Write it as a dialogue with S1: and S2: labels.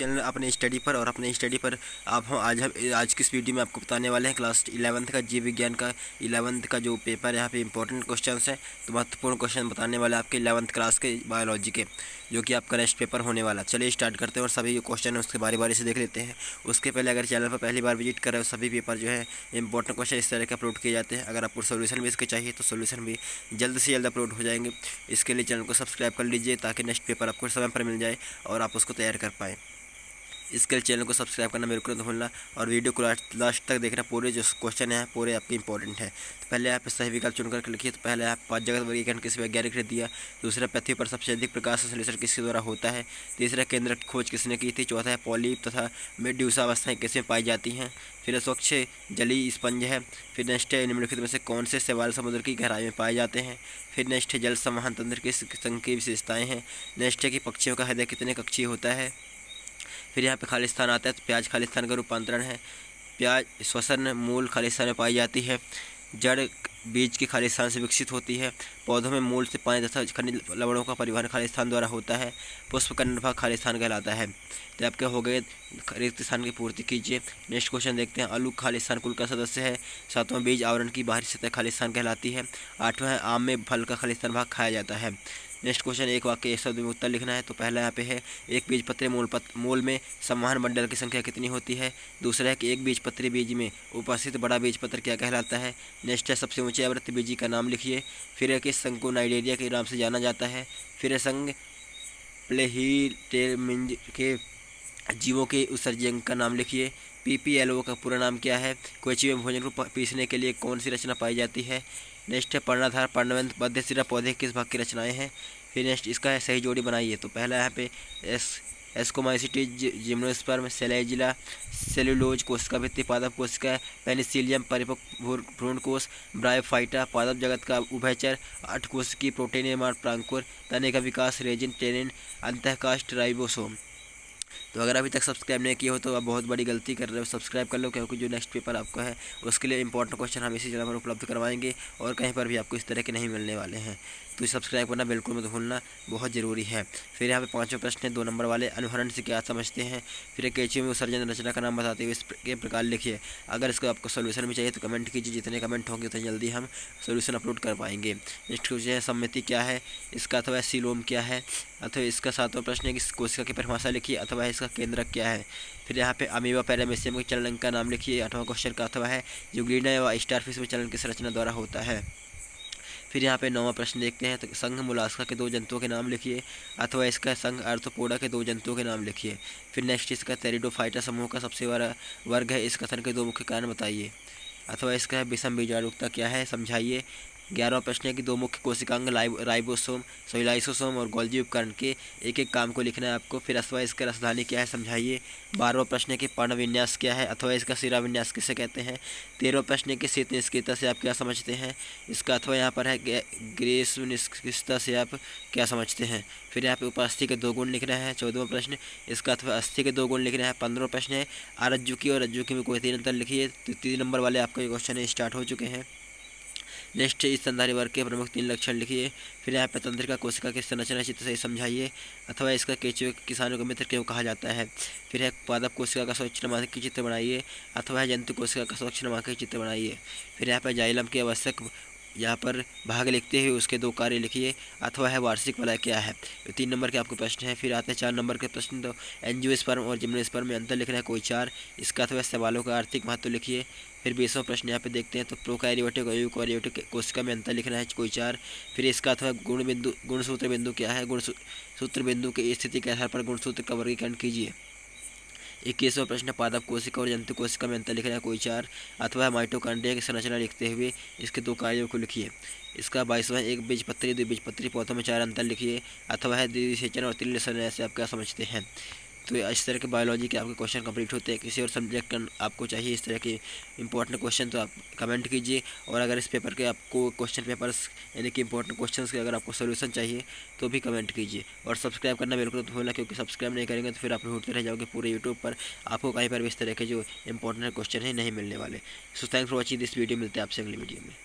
S1: Channel अपने study पर। और अपने स्टडी पर हम आज की इस वीडियो में आपको बताने वाले हैं क्लास 11th का जीव विज्ञान का 11th का जो पेपर है। यहाँ पे इंपॉर्टेंट क्वेश्चंस हैं, तो महत्वपूर्ण क्वेश्चन बताने वाले आपके 11th क्लास के बायोलॉजी के, जो कि आपका नेक्स्ट पेपर होने वाला। चलिए स्टार्ट करते हैं और सभी क्वेश्चन है उसके बारी बारी से देख लेते हैं। उसके पहले अगर चैनल पर पहली बार विजिट कर रहे हो, सभी पेपर जो है इंपॉर्टेंट क्वेश्चन इस तरह के अपलोड किए जाते हैं। अगर आपको सोल्यूशन भी इसके चाहिए तो सोल्यूशन भी जल्द से जल्द अपलोड हो जाएंगे। इसके लिए चैनल को सब्सक्राइब कर लीजिए ताकि नेक्स्ट पेपर आपको समय पर मिल जाए और आप उसको तैयार कर पाएँ। इसके लिए चैनल को सब्सक्राइब करना मेरे को नहीं भूलना और वीडियो को लास्ट तक देखना। पूरे जो क्वेश्चन है पूरे आपके इंपॉर्टेंट है। तो पहले यहाँ पे सही विकल्प चुनकर लिखिए। तो पहले आप 5 जगत वर्गीकरण किस वैज्ञानिक ने दिया। दूसरा, पृथ्वी पर सबसे अधिक प्रकाश संश्लेषण किसके द्वारा होता है। तीसरा, केंद्र खोज किसने की थी। चौथा है, पॉलीप तथा मेड्यूसा अवस्थाएँ किसमें पाई जाती हैं। फिर स्वच्छ जलीय स्पंज है। फिर नेक्स्ट है, निम्नलिखित में से कौन से शैवाल समुद्र की गहराई में पाए जाते हैं। फिर नेक्स्ट है, जल संवहन तंत्र किस संघ की विशेषताएँ हैं। नेक्स्ट है कि पक्षियों का हृदय कितने कक्षीय होता है। फिर यहाँ पे खालिस्तान आता है। तो प्याज खालिस्तान का रूपांतरण है। प्याज श्वसन मूल खालिस्तान में पाई जाती है। जड़ बीज की खालिस्तान से विकसित होती है। पौधों में मूल से पानी तथा खनिज लवणों का परिवहन खालिस्तान द्वारा होता है। पुष्प का निर्भाग खालिस्तान कहलाता है। तो आपके हो गए, रिक्त स्थान की पूर्ति कीजिए। नेक्स्ट क्वेश्चन देखते हैं। आलू खालिस्तान कुल का सदस्य है। 7वां, बीज आवरण की बाहरी सतह खालिस्तान कहलाती है। 8वां है, आम में फल का खालिस्तान भाग खाया जाता है। नेक्स्ट क्वेश्चन, एक वाक्य एक शब्द में उत्तर लिखना है। तो पहला यहाँ पे है, एक बीजपत्री मूल में संवहन मंडल की संख्या कितनी होती है। दूसरा है कि एक बीजपत्री बीज में उपस्थित बड़ा बीजपत्र क्या कहलाता है। नेक्स्ट है, सबसे ऊंचे आवृत्ति बीजी का नाम लिखिए। फिर है कि संघ को नाइडेरिया के नाम से जाना जाता है। फिर है, संघ प्लेहिटेलमिंज के जीवों के उत्सर्जक का नाम लिखिए। PPLO का पूरा नाम क्या है। कोयची में भोजन को पीसने के लिए कौन सी रचना पाई जाती है। नेक्स्ट है, पर्णाधार पर्णवंत मध्य सिरा पौधे किस भाग की रचनाएं हैं। फिर नेक्स्ट इसका है, सही जोड़ी बनाइए। तो पहला यहाँ पे एस्कोमाइसिटीज जिम्नोस्पर्म सेलेजिला सेलुलोज कोशिका भित्ति पादप कोशिका पेनिसिलियम परिपक्व भ्रूणकोश ब्रायोफाइटा पादप जगत का उभयचर 8 कोशिकीय प्रोटीन निर्माण प्रांकुर तने का विकास रेजिन टेनिन अंतःकाष्ठ राइबोसोम। तो अगर अभी तक सब्सक्राइब नहीं किया हो तो आप बहुत बड़ी गलती कर रहे हो। सब्सक्राइब कर लो, क्योंकि जो नेक्स्ट पेपर आपका है उसके लिए इंपॉर्टेंट क्वेश्चन हम इसी चैनल पर उपलब्ध करवाएंगे और कहीं पर भी आपको इस तरह के नहीं मिलने वाले हैं। तो सब्सक्राइब करना बिल्कुल मत भूलना, बहुत ज़रूरी है। फिर यहाँ पे 5वां प्रश्न है 2 नंबर वाले, अनुहरण से क्या समझते हैं। फिर केंचुए में उत्सर्जन रचना का नाम बताते हुए इसके प्रकार लिखिए। अगर इसको आपको सोल्यूशन भी चाहिए तो कमेंट कीजिए। जितने कमेंट होंगे उतनी जल्दी हम सोल्यूशन अपलोड कर पाएंगे। नेक्स्ट क्वेश्चन है, सम्मिति क्या है। इसका अथवा सीलोम क्या है। अथवा इसका 7वां प्रश्न है कि कोशिका की परिभाषा लिखिए। अथवा इसका केंद्रक क्या है। फिर यहाँ पे अमीबा पैरामीशियम के चलन का नाम लिखिए। 8वां क्वेश्चन का अथवा है, यूग्लिना व स्टारफिश में चलन किस रचना द्वारा होता है। फिर यहाँ पे 9वां प्रश्न देखते हैं। तो संघ मोलास्का के 2 जंतुओं के नाम लिखिए। अथवा इसका संघ आर्थ्रोपोडा के 2 जंतुओं के नाम लिखिए। फिर नेक्स्ट इसका टेरिडोफाइटा समूह का सबसे बड़ा वर्ग है। इस कथन के 2 मुख्य कारण बताइए। अथवा इसका विषम बीजाणुता क्या है, समझाइए। 11वां प्रश्न है कि 2 मुख्य कोशिकांग राइबोसोम लाइसोसोम और गोल्जी उपकरण के एक एक काम को लिखना है आपको। फिर अथवा इसका रसधानी क्या है, समझाइए। 12वां प्रश्न है कि पर्ण विन्यास क्या है। अथवा इसका सिरा विन्यास किसे कहते हैं। 13वां प्रश्न है कि शीत निष्क्रियता से आप क्या समझते हैं। इसका अथवा यहाँ पर है ग्रीष्म निष्क्रियता से आप क्या समझते हैं। फिर यहाँ पे उपस्थि के 2 गुण लिखना है। 14वां प्रश्न, इसका अथवा अस्थि के 2 गुण लिखना है। 15वां प्रश्न है, आरज्जुकी और रज्जुकी में कोई 3 अंतर लिखिए। तो 3 नंबर वाले आपका ये क्वेश्चन स्टार्ट हो चुके हैं। नेक्स्ट इस स्तनधारी वर्ग के प्रमुख 3 लक्षण लिखिए। फिर यहाँ पे तंत्रिका कोशिका की संरचना चित्र से समझाइए। अथवा इसका केंचुए किसानों का मित्र क्यों कहा जाता है। फिर है, पादप कोशिका का स्वच्छ नमा की चित्र बनाइए। अथवा जंतु कोशिका का स्वच्छ नमा की चित्र बनाइए। फिर यहाँ पर जाइलम के आवश्यक यहाँ पर भाग लिखते हुए उसके 2 कार्य लिखिए। अथवा है, वार्षिक वलय क्या है। तो 3 नंबर के आपको प्रश्न है। फिर आते हैं 4 नंबर के प्रश्न। तो एंजियोस्पर्म और जिम्नोस्पर्म में अंतर लिखना है कोई 4। इसका अथवा सवालों का आर्थिक महत्व लिखिए। फिर 20वां प्रश्न यहाँ पे देखते हैं। तो प्रोकैरियोटिक और यूकैरियोटिक कोशिका में अंतर लिखना है कोई 4। फिर इसका अथवा गुणसूत्र बिंदु क्या है। गुणसूत्र बिंदु की स्थिति के आधार पर गुणसूत्र का वर्गीकरण कीजिए। 21वां प्रश्न, पादप कोशिका और जंतु कोशिका में अंतर लिखना है कोई 4। अथवा माइटोकॉन्ड्रिया की संरचना लिखते हुए इसके 2 कार्यों को लिखिए। इसका 22वां, एक बीजपत्री 2 बीजपत्री पौधों में 4 अंतर लिखिए। अथवा है, द्विसेचन और त्रिसेचन से आप क्या समझते हैं। तो इस तरह के बायोलॉजी के आपके क्वेश्चन कंप्लीट होते हैं। किसी और सब्जेक्ट का आपको चाहिए इस तरह के इंपॉर्टेंट क्वेश्चन तो आप कमेंट कीजिए। और अगर इस पेपर के आपको क्वेश्चन पेपर्स यानी कि इंपॉर्टेंट क्वेश्चंस के अगर आपको सोल्यूशन चाहिए तो भी कमेंट कीजिए। और सब्सक्राइब करना बिल्कुल मत भूलना, क्योंकि सब्सक्राइब नहीं करेंगे तो फिर आप ढूंढते रह जाओगे पूरे यूट्यूब पर, आपको कहीं पर भी इस तरह के जो इंपॉर्टेंट क्वेश्चन है नहीं मिलने वाले। So thanks for watching this video. मिलते हैं आपसे अगली वीडियो में।